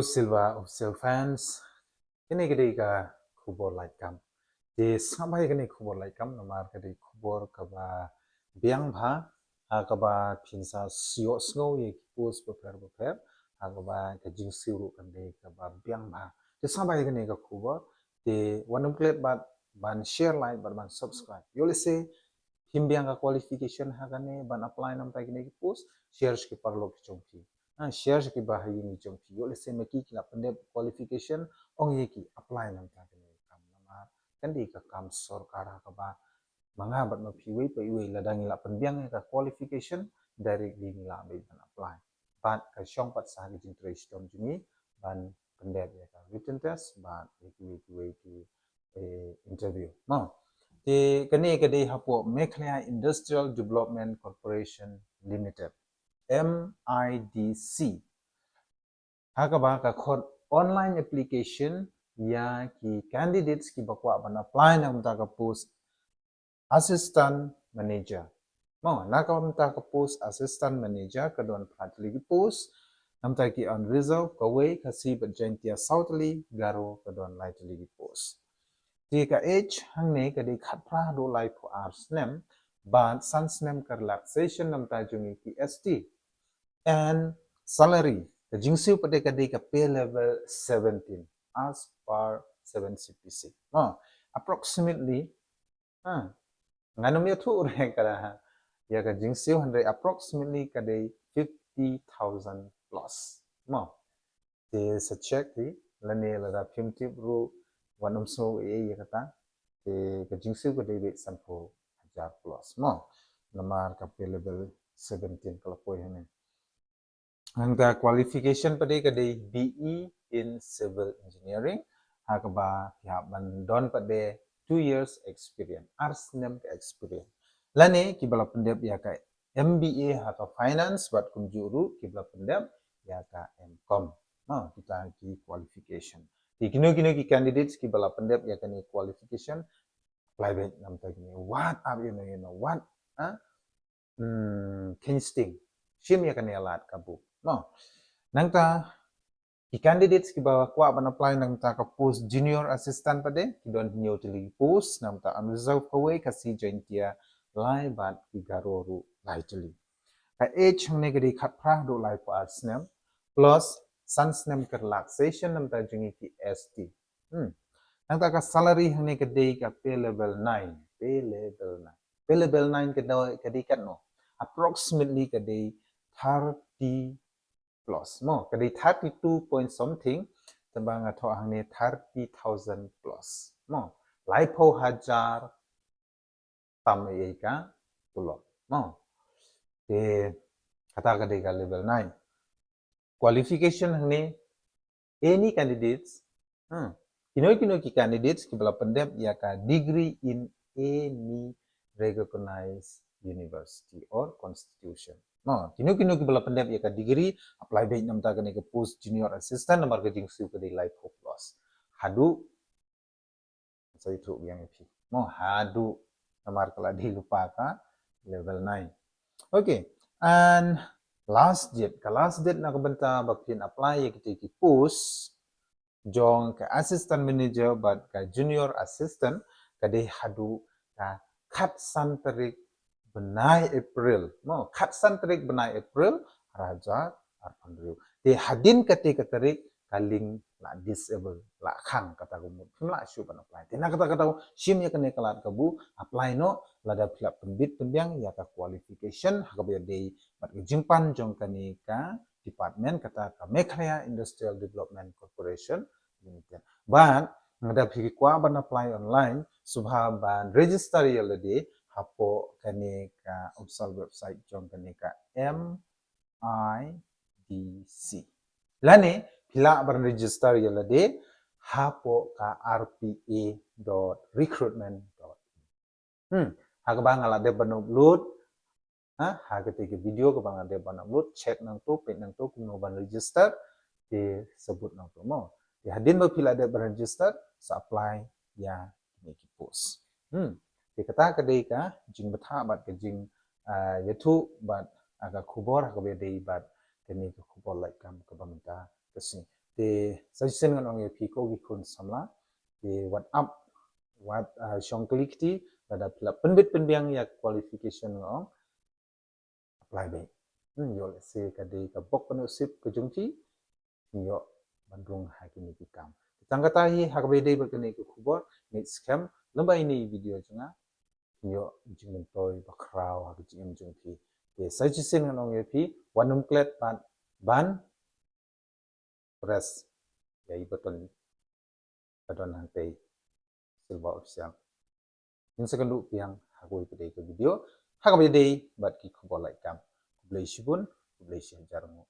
Silva of fans, kini gede ka kubor like kam. Di sampai kini kubor like kam, namar gede kubor kaba biang bha, kaba pinsa siok snow ye pus beper, kaba kajing siru kande kaba biang bha. Di sampai kini ka kubor, di wanam klet ban share like ban subscribe. Yole se himbiang ka qualification hakane ban apply nam tai kini pus share ki parlo ki chongki. Share ki bahagi ni chongki. Yole se meki ki la pendep qualification ong ye ki apply nam tai kini kam nama kandi ka kam sarkar ka ba manga bat ma piwe pe iwe la dangi la penbiang ka qualification dari ni la be ban apply. But ka syong pat sa ki interest dom jini ban pendep ya ka written test ban ki interview. No. Di kani kadi hapo Mekhlaya Industrial Development Corporation Limited MIDC hakaba ka khot online application ya ki candidates ki bakwa ban apply na mta ka post assistant manager mo naka mta ka post assistant manager ka don phatli ki post namta ki on reserve ka way ka si bat jantia southly garo ka don lightly ki post di ka age hangne ka di khat pra do lai for hours nem ban sans nem ka relaxation namta jungi PST and salary the jingsiu pade ka di ka pay level 17 as per 7CPC approximately nganom ya thu re ka ya ka jingsiu handre approximately ka di 50,000 plus di sa check di lane la da primitive ru wanum so ya kata di ka jingsiu ka di sampo 1000 plus namar ka pay level 17 kalau poi hene Hangga qualification pada kadai BE in civil engineering hakaba pihak bandon pada 2 years experience ars nem ke experience lane kibala pendep ya ka MBA haka finance buat kunjuru kibala pendep ya ka MCom kita ki qualification di kino ki candidates kibala pendep ya ka ni qualification apply back nam ta ni what are you know what instinct shim ya ka ni alat kabu nangta ki candidates ki bawa kwa ban apply nangta ka post junior assistant pade ki don new tili post nangta unreserved kawai ka si join tia lai bat ki garoru lai tili ka age hangne gadi khat phra do lai for arts nem plus sans nem ka relaxation namta jungi ki ST nangta ka salary hangne gadi ka pay level 9 pay level 9 ka di kat no approximately kadi 30 plus kadi 32 point something tambang atho hangne 30,000 plus lai pho hajar tam ye ka tulok te kata kadi ka level 9 qualification hangne any candidates kino ki candidates ki bala pendep ya ka degree in any recognized university or constitution kino ki bala pendep ya ka degree apply baik nam ta kane ke post junior assistant namar ke jingsu ke di life hope plus hadu so itu yang pi hadu namar kala di lupa ka level 9 okay and last date na kabenta bakin apply ya ki post jong ke assistant manager but ke junior assistant kade hadu ka khat san tarik benai April khat san tarik benai April raja arpandriu te hadin kate katarik kaling la disable la khang kata gumut la shu ban apply te na kata shim ya kane kalat kabu apply no lada philap pembit pembiang ya ka qualification hakabe dei mat jimpan jong kane ka department kata ka Mekhlaya Industrial Development Corporation Limited but ngada phiki kwa ban apply online subha ban register yalade hapo kane ka official website jong kane ka MIDC lane phila ban register yalade hapo ka rpa.recruitment.in hakaba ngala de ban upload hagate ke video ko bang de ban upload check nang to page nang to kuno ban register di sebut nang to di hadin ba phila de ban register sa apply ya neki post di kata kadai ka jing batha bat ke jing yathu bat aga khubor hakabe dei bat keni ka khubor like kam ka bamta kasni the suggestion ngan ong pi ko gi kun samla the what up what shong klikti pada pula penbit penbiang ya qualification ngong apply be yo se ka de ka bok panu sip ke jungti yo bandung hakini ki kam tangkata hi hakbe de berkene ku khubor ni scam lamba ini video junga yo jingmen toy bakrau ha jingem jungti the suggestion ngan ong pi wanum klet ban press ya ibaton kadon hantai Silva official yung second loop yang hakoi pada video hakabede bat ki khobor like kam kublai shibun kublai shajar mo